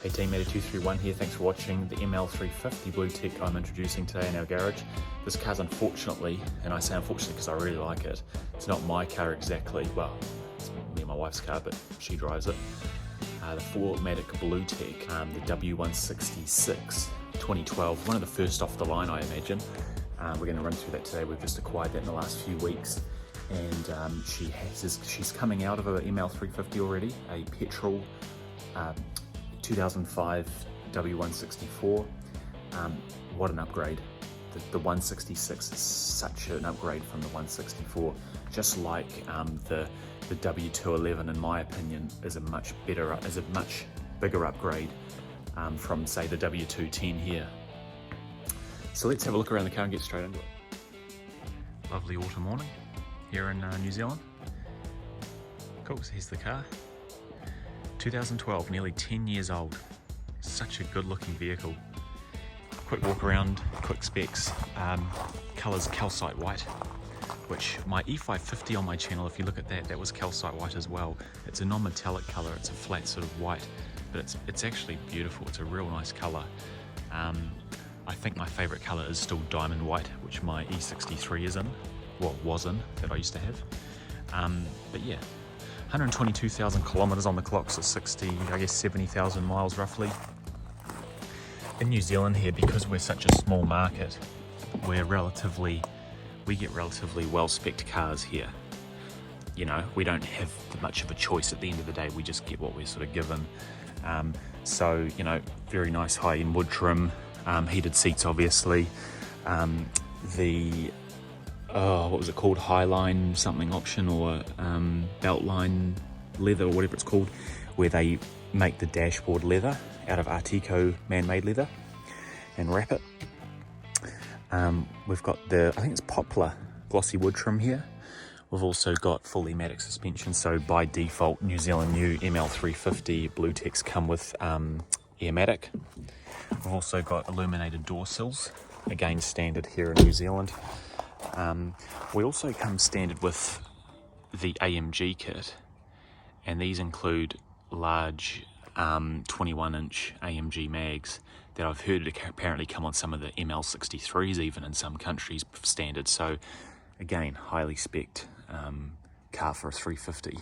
Hey team, Matty231 here, thanks for watching the ML350 Bluetec I'm introducing today in our garage. This car's unfortunately, and I say unfortunately because I really like it, it's not my car exactly, well, it's me and my wife's car, but she drives it. The 4MATIC Bluetec, the W166 2012, one of the first off the line I imagine. We're going to run through that today. We've just acquired that in the last few weeks, and she's coming out of a ML350 already, a petrol 2005 W164. What an upgrade. The 166 is such an upgrade from the 164. Just like the W211, in my opinion, is a much bigger upgrade from, say, the W210 here. So let's have a look around the car and get straight into it. Lovely autumn morning here in New Zealand. Cool, so here's the car. 2012, nearly 10 years old. Such a good looking vehicle. Quick walk around, quick specs. Colours Calcite White, which my E550 on my channel, if you look at that, that was Calcite White as well. It's a non-metallic colour, it's a flat sort of white, but it's actually beautiful. It's a real nice colour. I think my favourite colour is still Diamond White, which my E63 is in, well, was in, that I used to have. But yeah, 122,000 kilometres on the clock, so 70,000 miles roughly. In New Zealand here, because we're such a small market, we get relatively well-spec'd cars here. You know, we don't have much of a choice at the end of the day, we just get what we're sort of given. So, you know, very nice high-end wood trim, heated seats obviously. What was it called, Highline something option, or Beltline leather, or whatever it's called, where they make the dashboard leather out of Artico man-made leather and wrap it. We've got I think it's poplar glossy wood trim here. We've also got fully MATIC suspension, so by default New Zealand new ML350 Bluetecs come with Airmatic. We've also got illuminated door sills, again standard here in New Zealand. We also come standard with the AMG kit, and these include large 21-inch AMG mags that I've heard apparently come on some of the ML63s even in some countries standard. So again, highly spec'd car for a 350.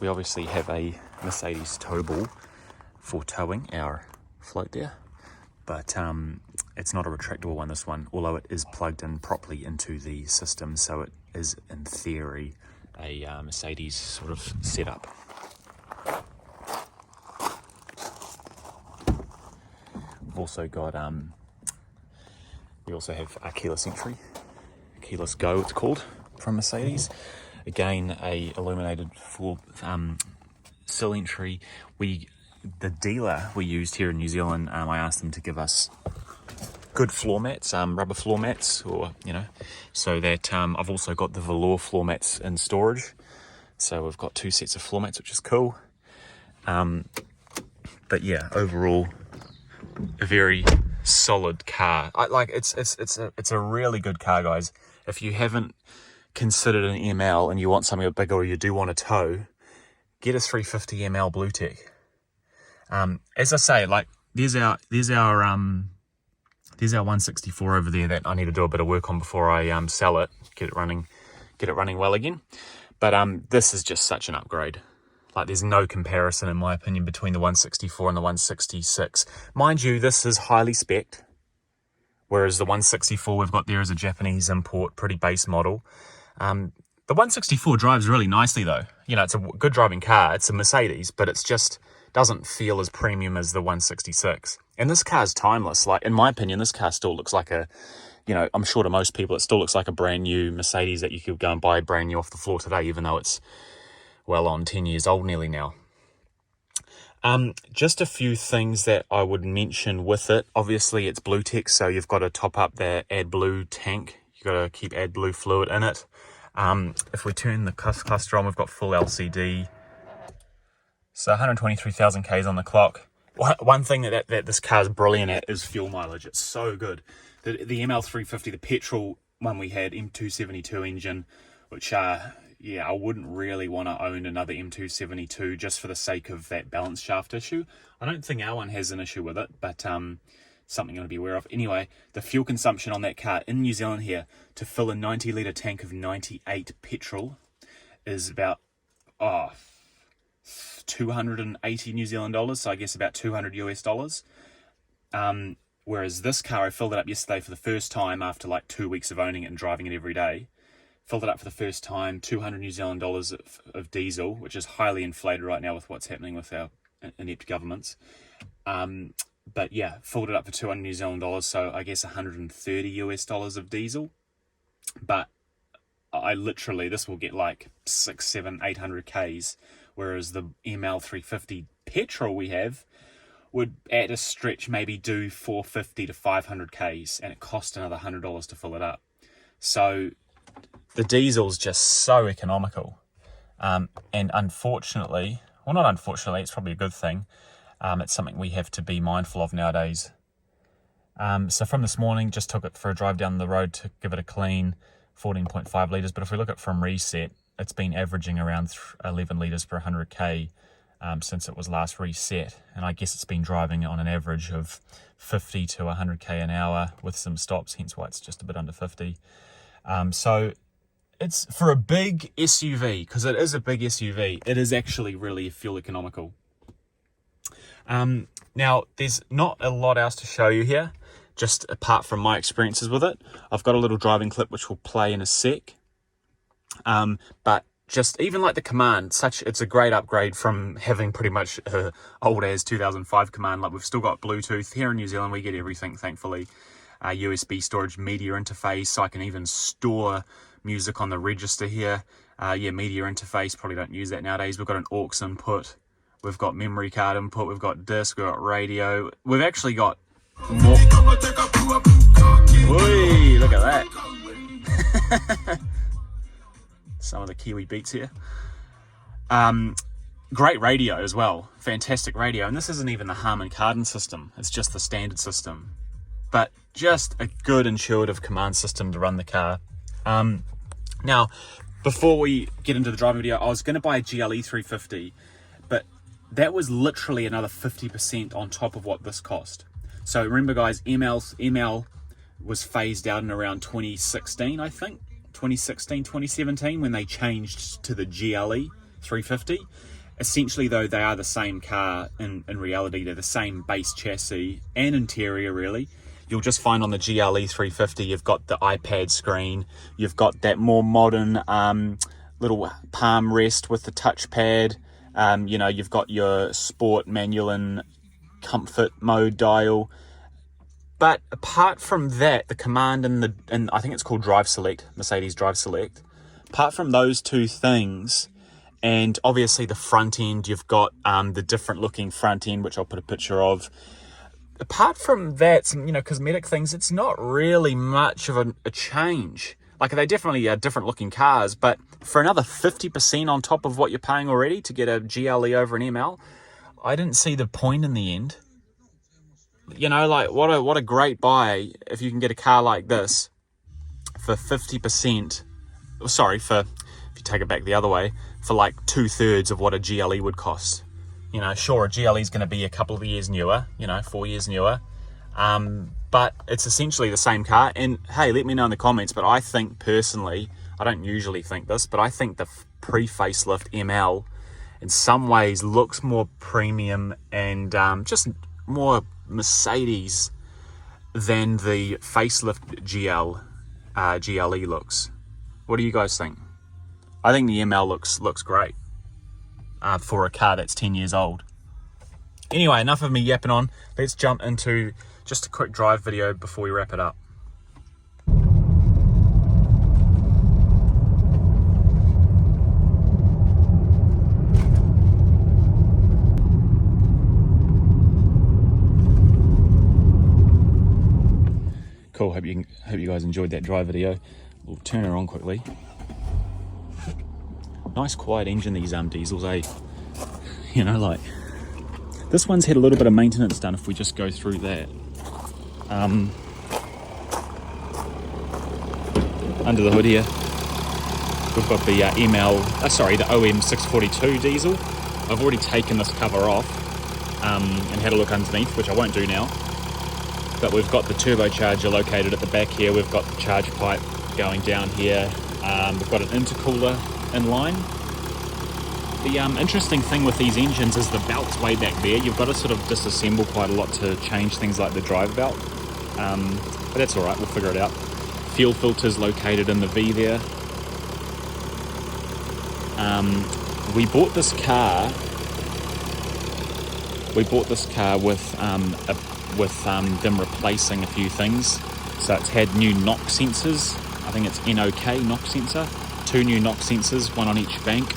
We obviously have a Mercedes tow ball for towing our float there, but it's not a retractable one, this one, although it is plugged in properly into the system, so it is in theory a Mercedes sort of setup. We've also got we also have a keyless entry, keyless go it's called, from Mercedes. Again, a illuminated full sill entry. The dealer we used here in New Zealand, I asked them to give us good floor mats, rubber floor mats, or so that I've also got the velour floor mats in storage. So we've got 2 sets of floor mats, which is cool. But yeah, overall, a very solid car. It's a really good car, guys. If you haven't considered an ML and you want something a bit bigger, or you do want a tow, get a 350 ML Bluetec. As I say, like there's our 164 over there that I need to do a bit of work on before I sell it, get it running well again. But this is just such an upgrade. Like, there's no comparison in my opinion between the 164 and the 166. Mind you, this is highly spec'd, whereas the 164 we've got there is a Japanese import, pretty base model. The 164 drives really nicely though. You know, it's a good driving car. It's a Mercedes, but it's just doesn't feel as premium as the 166. And this car's timeless. Like, in my opinion, this car still looks like a, I'm sure to most people, it still looks like a brand new Mercedes that you could go and buy brand new off the floor today, even though it's well on 10 years old nearly now. Just a few things that I would mention with it. Obviously, it's Bluetec, so you've got to top up that AdBlue tank. You've got to keep AdBlue fluid in it. If we turn the cluster on, we've got full LCD. So 123,000 Ks on the clock. One thing that this car's brilliant at is fuel mileage. It's so good. The ML350, the petrol one we had, M272 engine, which yeah, I wouldn't really want to own another M272 just for the sake of that balance shaft issue. I don't think our one has an issue with it, but something you want to be aware of. Anyway, the fuel consumption on that car in New Zealand here to fill a 90-litre tank of 98 petrol is about 280 New Zealand dollars, so I guess about 200 US dollars. Whereas this car, I filled it up yesterday for the first time after like 2 weeks of owning it and driving it every day. Filled it up for the first time, 200 New Zealand dollars of diesel, which is highly inflated right now with what's happening with our inept governments. But yeah, filled it up for 200 New Zealand dollars, so I guess 130 US dollars of diesel. But I literally, this will get like 600, 700, 800 Ks, whereas the ML350 petrol we have would at a stretch maybe do 450 to 500 Ks, and it cost another $100 to fill it up. So the diesel's just so economical. And unfortunately, well, not unfortunately, it's probably a good thing. It's something we have to be mindful of nowadays. So from this morning, just took it for a drive down the road to give it a clean, 14.5 litres. But if we look at from reset, it's been averaging around 11 litres per 100k since it was last reset. And I guess it's been driving on an average of 50 to 100k an hour with some stops, hence why it's just a bit under 50. So it's for a big SUV, because it is a big SUV, it is actually really fuel economical. Now, there's not a lot else to show you here, just apart from my experiences with it. I've got a little driving clip which will play in a sec. But just even like the command, it's a great upgrade from having pretty much old as 2005 command. Like, we've still got Bluetooth here in New Zealand. We get everything, thankfully. USB storage, media interface, so I can even store music on the register here. Media interface, probably don't use that nowadays. We've got an aux input, we've got memory card input, we've got disc, we've got radio. We've actually got more. Oi, look at that. Some of the Kiwi beats here. Great radio as well, fantastic radio. And this isn't even the Harman Kardon system, it's just the standard system. But just a good intuitive command system to run the car. Now, before we get into the driving video, I was going to buy a GLE 350, but that was literally another 50% on top of what this cost. So remember, guys, ML was phased out in around 2016, I think. 2016, 2017, when they changed to the GLE 350. Essentially, though, they are the same car in reality. They're the same base chassis and interior, really. You'll just find on the GLE 350, you've got the iPad screen, you've got that more modern little palm rest with the touchpad, you've got your sport, manual and comfort mode dial. But apart from that, the command and I think it's called Drive Select, Mercedes Drive Select, apart from those two things, and obviously the front end, you've got the different looking front end, which I'll put a picture of. Apart from that, some, cosmetic things, it's not really much of a change. Like, they definitely are different looking cars, but for another 50% on top of what you're paying already to get a GLE over an ML, I didn't see the point in the end. What a great buy if you can get a car like this for 50%. Sorry, if you take it back the other way, for like 2/3 of what a GLE would cost. Sure, a GLE is going to be a couple of years newer, 4 years newer, but it's essentially the same car. And hey, let me know in the comments, but I think personally, I don't usually think this, but I think the pre-facelift ML in some ways looks more premium and just more Mercedes than the facelift GLE looks. What do you guys think? I think the ML looks great. For a car that's 10 years old. Anyway, enough of me yapping on. Let's jump into just a quick drive video before we wrap it up. Cool, hope you guys enjoyed that drive video. We'll turn her on quickly. Nice quiet engine, these diesels, eh? This one's had a little bit of maintenance done if we just go through that. Under the hood here. We've got the the OM642 diesel. I've already taken this cover off and had a look underneath, which I won't do now. But we've got the turbocharger located at the back here. We've got the charge pipe going down here. We've got an intercooler in line. The interesting thing with these engines is the belt's way back there. You've got to sort of disassemble quite a lot to change things like the drive belt. But that's alright, we'll figure it out. Fuel filter's located in the V there. We bought this car with them replacing a few things. So it's had new knock sensors. I think it's NOK knock sensor. 2 new knock sensors, one on each bank.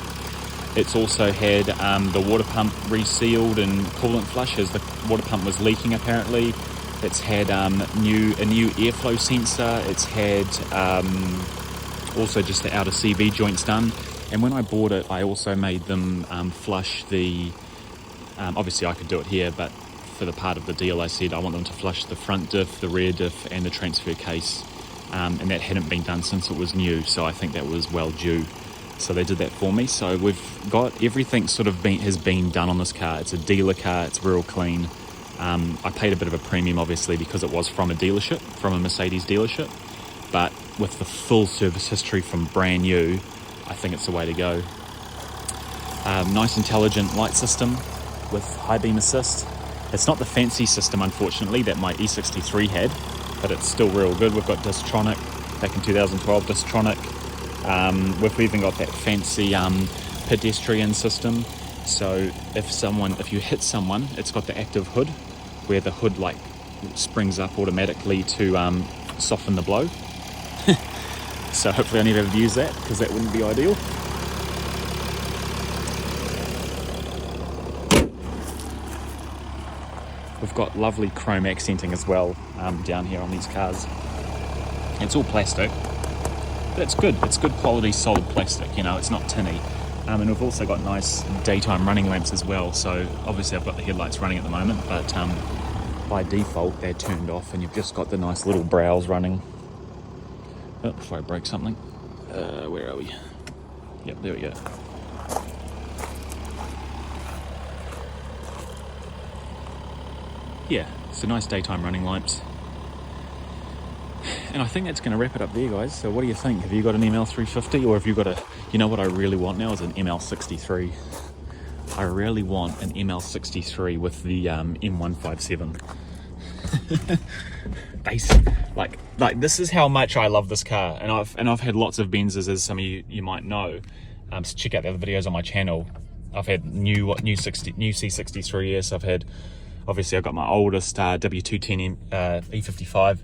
It's also had the water pump resealed and coolant flush as the water pump was leaking apparently. It's had a new airflow sensor. It's had also just the outer CV joints done. And when I bought it, I also made them flush the, obviously I could do it here, but for the part of the deal I said I want them to flush the front diff, the rear diff and the transfer case. And that hadn't been done since it was new, so I think that was well due. So they did that for me. So we've got everything has been done on this car. It's a dealer car, it's real clean. I paid a bit of a premium obviously because it was from a dealership, from a Mercedes dealership. But with the full service history from brand new, I think it's the way to go. Nice intelligent light system with high beam assist. It's not the fancy system unfortunately that my E63 had, but it's still real good. We've got Distronic, back in 2012 Distronic. We've even got that fancy pedestrian system. So if you hit someone, it's got the active hood, where the hood like springs up automatically to soften the blow. So hopefully I never have to use that, because that wouldn't be ideal. We've got lovely chrome accenting as well down here on these cars. It's all plastic, but it's good. It's good quality, solid plastic, you know, it's not tinny. And we've also got nice daytime running lamps as well. So obviously I've got the headlights running at the moment, but by default they're turned off and you've just got the nice little brows running. Oh, before I break something. Where are we? Yep, there we go. Yeah, so nice daytime running lights. And I think that's going to wrap it up there, guys. So what do you think? Have you got an ML350, or have you got a... You know what I really want now is an ML63. I really want an ML63 with the M157. like this is how much I love this car, and I've had lots of Benzes, as some of you might know. So check out the other videos on my channel. I've had new C63s. I've had, obviously I've got my oldest W210 E55,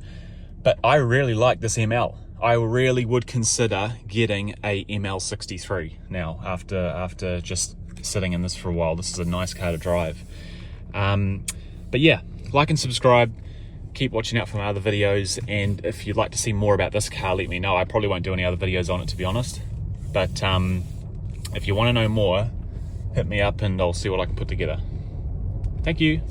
but I really like this ML. I really would consider getting a ML63 now after just sitting in this for a while. This is a nice car to drive. But yeah, like and subscribe. Keep watching out for my other videos, and if you'd like to see more about this car, let me know. I probably won't do any other videos on it, to be honest. But if you want to know more, hit me up and I'll see what I can put together. Thank you.